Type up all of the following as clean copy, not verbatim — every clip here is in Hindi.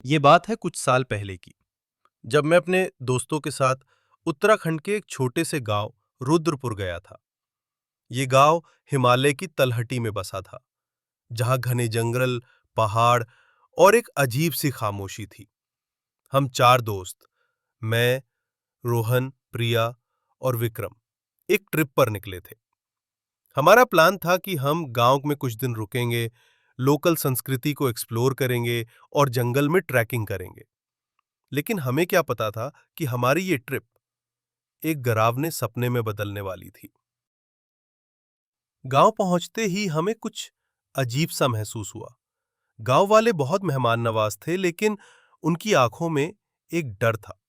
ये बात है कुछ साल पहले की, जब मैं अपने दोस्तों के साथ उत्तराखंड के एक छोटे से गांव रुद्रपुर गया था। ये गांव हिमालय की तलहटी में बसा था, जहां घने जंगल, पहाड़ और एक अजीब सी खामोशी थी। हम चार दोस्त, मैं, रोहन, प्रिया और विक्रम, एक ट्रिप पर निकले थे। हमारा प्लान था कि हम गांव में कुछ दिन रुकेंगे, लोकल संस्कृति को एक्सप्लोर करेंगे और जंगल में ट्रैकिंग करेंगे। लेकिन हमें क्या पता था कि हमारी ये ट्रिप एक डरावने सपने में बदलने वाली थी। गांव पहुंचते ही हमें कुछ अजीब सा महसूस हुआ। गांव वाले बहुत मेहमान नवाज थे, लेकिन उनकी आंखों में एक डर था,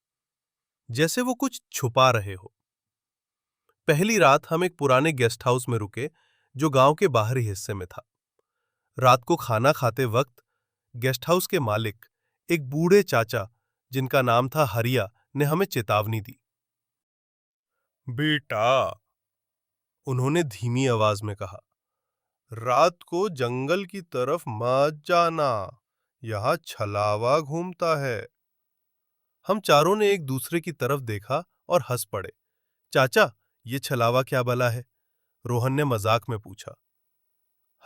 जैसे वो कुछ छुपा रहे हो। पहली रात हम एक पुराने गेस्ट हाउस में रुके, जो गांव के बाहरी हिस्से में था। रात को खाना खाते वक्त गेस्ट हाउस के मालिक, एक बूढ़े चाचा जिनका नाम था हरिया, ने हमें चेतावनी दी। बेटा, उन्होंने धीमी आवाज में कहा, रात को जंगल की तरफ मत जाना, यहां छलावा घूमता है। हम चारों ने एक दूसरे की तरफ देखा और हंस पड़े। चाचा, ये छलावा क्या भला है? रोहन ने मजाक में पूछा।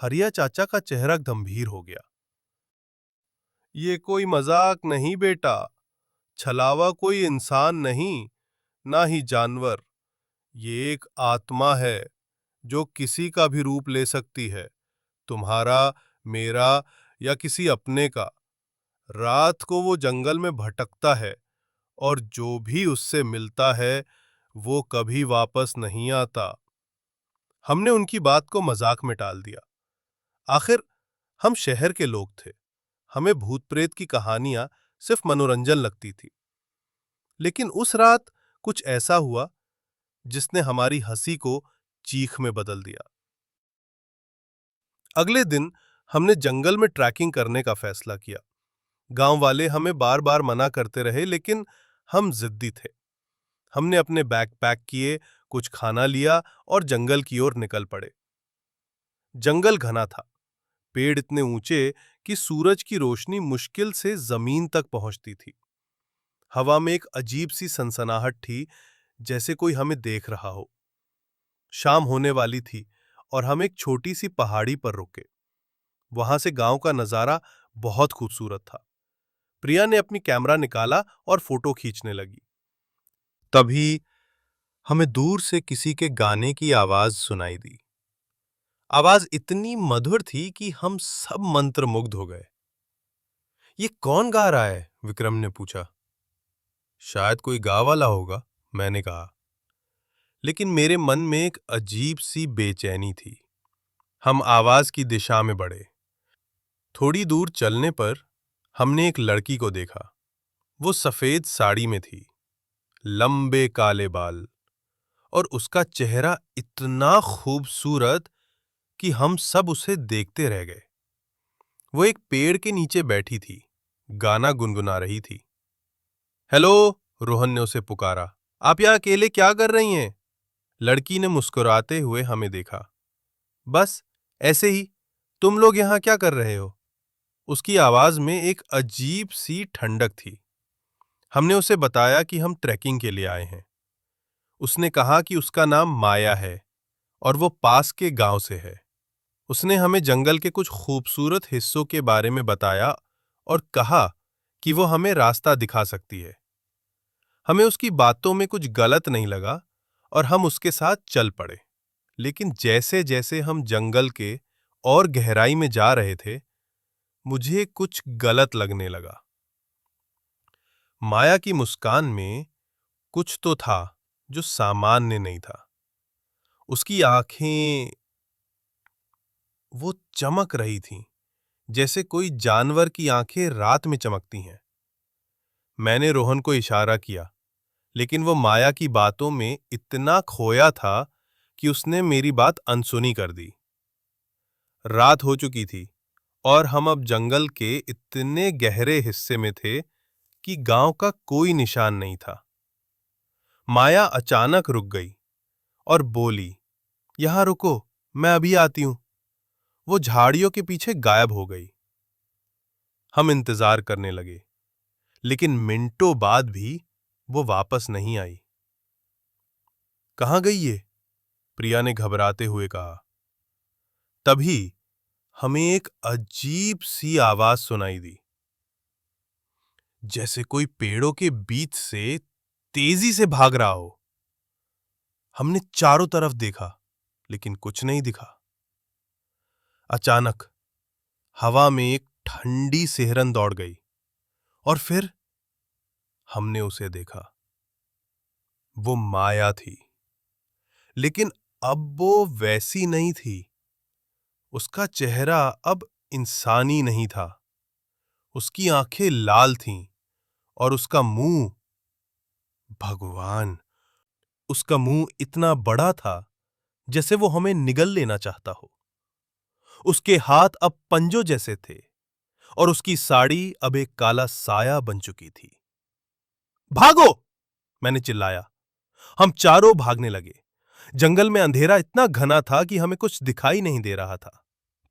हरिया चाचा का चेहरा गंभीर हो गया। ये कोई मजाक नहीं बेटा, छलावा कोई इंसान नहीं, ना ही जानवर। ये एक आत्मा है जो किसी का भी रूप ले सकती है, तुम्हारा, मेरा या किसी अपने का। रात को वो जंगल में भटकता है और जो भी उससे मिलता है वो कभी वापस नहीं आता। हमने उनकी बात को मजाक में टाल दिया। आखिर हम शहर के लोग थे, हमें भूत प्रेत की कहानियां सिर्फ मनोरंजन लगती थी। लेकिन उस रात कुछ ऐसा हुआ जिसने हमारी हंसी को चीख में बदल दिया। अगले दिन हमने जंगल में ट्रैकिंग करने का फैसला किया। गांव वाले हमें बार बार मना करते रहे, लेकिन हम जिद्दी थे। हमने अपने बैग पैक किए, कुछ खाना लिया और जंगल की ओर निकल पड़े। जंगल घना था, पेड़ इतने ऊंचे कि सूरज की रोशनी मुश्किल से जमीन तक पहुंचती थी। हवा में एक अजीब सी सनसनाहट थी, जैसे कोई हमें देख रहा हो। शाम होने वाली थी और हम एक छोटी सी पहाड़ी पर रुके। वहां से गांव का नजारा बहुत खूबसूरत था। प्रिया ने अपनी कैमरा निकाला और फोटो खींचने लगी। तभी हमें दूर से किसी के गाने की आवाज सुनाई दी। आवाज इतनी मधुर थी कि हम सब मंत्रमुग्ध हो गए। ये कौन गा रहा है? विक्रम ने पूछा। शायद कोई गांव वाला होगा, मैंने कहा। लेकिन मेरे मन में एक अजीब सी बेचैनी थी। हम आवाज की दिशा में बढ़े। थोड़ी दूर चलने पर हमने एक लड़की को देखा। वो सफेद साड़ी में थी, लंबे काले बाल, और उसका चेहरा इतना खूबसूरत कि हम सब उसे देखते रह गए। वो एक पेड़ के नीचे बैठी थी, गाना गुनगुना रही थी। हेलो, रोहन ने उसे पुकारा। आप यहाँ अकेले क्या कर रही हैं? लड़की ने मुस्कुराते हुए हमें देखा। बस ऐसे ही। तुम लोग यहाँ क्या कर रहे हो? उसकी आवाज में एक अजीब सी ठंडक थी। हमने उसे बताया कि हम ट्रैकिंग के लिए आए हैं। उसने कहा कि उसका नाम माया है और वो पास के गांव से है। उसने हमें जंगल के कुछ खूबसूरत हिस्सों के बारे में बताया और कहा कि वो हमें रास्ता दिखा सकती है। हमें उसकी बातों में कुछ गलत नहीं लगा और हम उसके साथ चल पड़े। लेकिन जैसे जैसे हम जंगल के और गहराई में जा रहे थे, मुझे कुछ गलत लगने लगा। माया की मुस्कान में कुछ तो था जो सामान्य नहीं था। उसकी आंखें, वो चमक रही थीं, जैसे कोई जानवर की आंखें रात में चमकती हैं। मैंने रोहन को इशारा किया, लेकिन वो माया की बातों में इतना खोया था कि उसने मेरी बात अनसुनी कर दी। रात हो चुकी थी और हम अब जंगल के इतने गहरे हिस्से में थे कि गांव का कोई निशान नहीं था। माया अचानक रुक गई और बोली, यहां रुको, मैं अभी आती हूं। वो झाड़ियों के पीछे गायब हो गई। हम इंतजार करने लगे, लेकिन मिनटों बाद भी वो वापस नहीं आई। कहाँ गई ये? प्रिया ने घबराते हुए कहा। तभी हमें एक अजीब सी आवाज सुनाई दी, जैसे कोई पेड़ों के बीच से तेजी से भाग रहा हो। हमने चारों तरफ देखा, लेकिन कुछ नहीं दिखा। अचानक हवा में एक ठंडी सिहरन दौड़ गई और फिर हमने उसे देखा। वो माया थी, लेकिन अब वो वैसी नहीं थी। उसका चेहरा अब इंसानी नहीं था। उसकी आंखें लाल थीं और उसका मुंह, भगवान, उसका मुंह इतना बड़ा था जैसे वो हमें निगल लेना चाहता हो। उसके हाथ अब पंजों जैसे थे और उसकी साड़ी अब एक काला साया बन चुकी थी। भागो! मैंने चिल्लाया। हम चारों भागने लगे। जंगल में अंधेरा इतना घना था कि हमें कुछ दिखाई नहीं दे रहा था।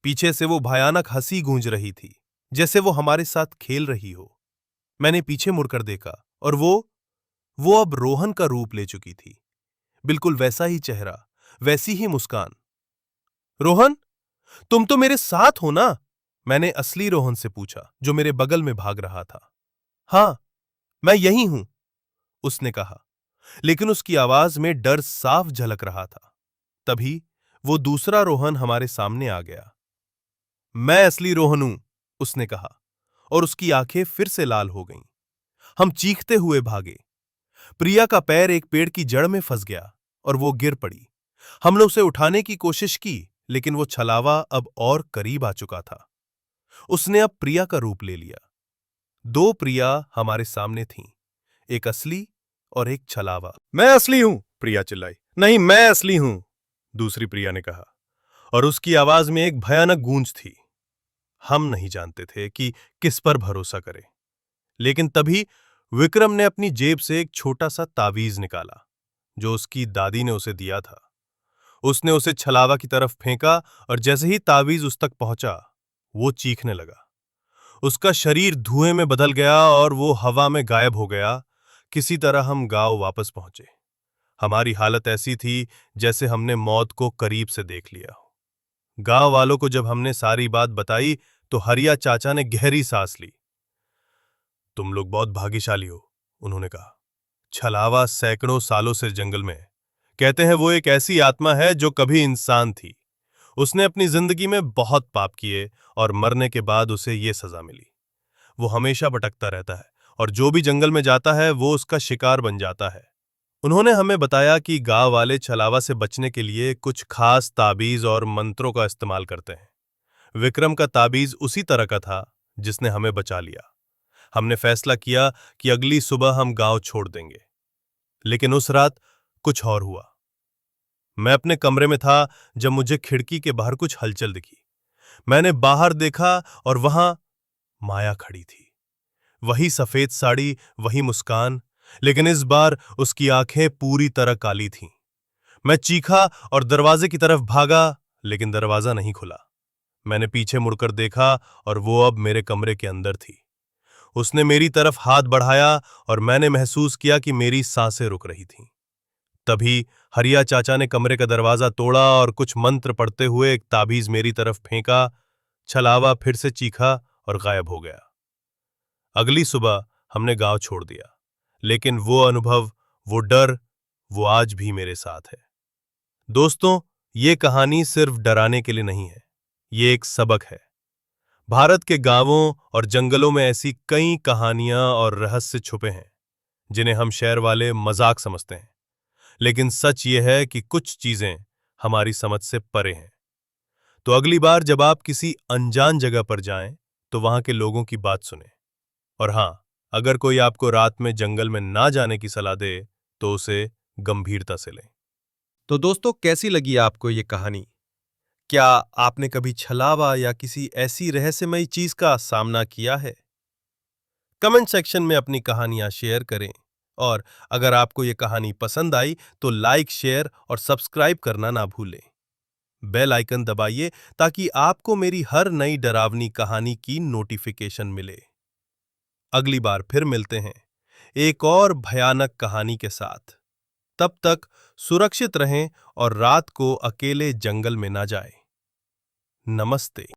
पीछे से वो भयानक हंसी गूंज रही थी, जैसे वो हमारे साथ खेल रही हो। मैंने पीछे मुड़कर देखा और वो अब रोहन का रूप ले चुकी थी। बिल्कुल वैसा ही चेहरा, वैसी ही मुस्कान। रोहन, तुम तो मेरे साथ हो ना? मैंने असली रोहन से पूछा, जो मेरे बगल में भाग रहा था। हाँ, मैं यही हूं, उसने कहा, लेकिन उसकी आवाज में डर साफ झलक रहा था। तभी वो दूसरा रोहन हमारे सामने आ गया। मैं असली रोहन हूं, उसने कहा, और उसकी आंखें फिर से लाल हो गईं। हम चीखते हुए भागे। प्रिया का पैर एक पेड़ की जड़ में फंस गया और वो गिर पड़ी। हमने उसे उठाने की कोशिश की, लेकिन वो छलावा अब और करीब आ चुका था। उसने अब प्रिया का रूप ले लिया। दो प्रिया हमारे सामने थीं, एक असली और एक छलावा। मैं असली हूं, प्रिया चिल्लाई। नहीं, मैं असली हूं, दूसरी प्रिया ने कहा, और उसकी आवाज में एक भयानक गूंज थी। हम नहीं जानते थे कि किस पर भरोसा करें। लेकिन तभी विक्रम ने अपनी जेब से एक छोटा सा तावीज निकाला, जो उसकी दादी ने उसे दिया था। उसने उसे छलावा की तरफ फेंका और जैसे ही तावीज उस तक पहुंचा, वो चीखने लगा। उसका शरीर धुएं में बदल गया और वो हवा में गायब हो गया। किसी तरह हम गांव वापस पहुंचे। हमारी हालत ऐसी थी जैसे हमने मौत को करीब से देख लिया हो। गांव वालों को जब हमने सारी बात बताई तो हरिया चाचा ने गहरी सांस ली। तुम लोग बहुत भाग्यशाली हो, उन्होंने कहा। छलावा सैकड़ों सालों से जंगल में है। कहते हैं वो एक ऐसी आत्मा है जो कभी इंसान थी। उसने अपनी जिंदगी में बहुत पाप किए और मरने के बाद उसे ये सजा मिली। वो हमेशा भटकता रहता है और जो भी जंगल में जाता है वो उसका शिकार बन जाता है। उन्होंने हमें बताया कि गांव वाले छलावा से बचने के लिए कुछ खास ताबीज और मंत्रों का इस्तेमाल करते हैं। विक्रम का ताबीज उसी तरह का था जिसने हमें बचा लिया। हमने फैसला किया कि अगली सुबह हम गांव छोड़ देंगे। लेकिन उस रात कुछ और हुआ। मैं अपने कमरे में था जब मुझे खिड़की के बाहर कुछ हलचल दिखी। मैंने बाहर देखा और वहां माया खड़ी थी। वही सफेद साड़ी, वही मुस्कान, लेकिन इस बार उसकी आंखें पूरी तरह काली थीं। मैं चीखा और दरवाजे की तरफ भागा, लेकिन दरवाजा नहीं खुला। मैंने पीछे मुड़कर देखा और वो अब मेरे कमरे के अंदर थी। उसने मेरी तरफ हाथ बढ़ाया और मैंने महसूस किया कि मेरी सांसें रुक रही थीं। तभी हरिया चाचा ने कमरे का दरवाजा तोड़ा और कुछ मंत्र पढ़ते हुए एक ताबीज मेरी तरफ फेंका। छलावा फिर से चीखा और गायब हो गया। अगली सुबह हमने गांव छोड़ दिया, लेकिन वो अनुभव, वो डर, वो आज भी मेरे साथ है। दोस्तों, ये कहानी सिर्फ डराने के लिए नहीं है, ये एक सबक है। भारत के गांवों और जंगलों में ऐसी कई कहानियां और रहस्य छुपे हैं, जिन्हें हम शहर वाले मजाक समझते हैं। लेकिन सच ये है कि कुछ चीजें हमारी समझ से परे हैं। तो अगली बार जब आप किसी अनजान जगह पर जाएं, तो वहां के लोगों की बात सुनें। और हां, अगर कोई आपको रात में जंगल में ना जाने की सलाह दे, तो उसे गंभीरता से लें। तो दोस्तों, कैसी लगी आपको ये कहानी? क्या आपने कभी छलावा या किसी ऐसी रहस्यमयी चीज का सामना किया है? कमेंट सेक्शन में अपनी कहानियां शेयर करें। और अगर आपको ये कहानी पसंद आई तो लाइक, शेयर और सब्सक्राइब करना ना भूलें। बेल आइकन दबाइए ताकि आपको मेरी हर नई डरावनी कहानी की नोटिफिकेशन मिले। अगली बार फिर मिलते हैं एक और भयानक कहानी के साथ। तब तक सुरक्षित रहें और रात को अकेले जंगल में ना जाएं। नमस्ते।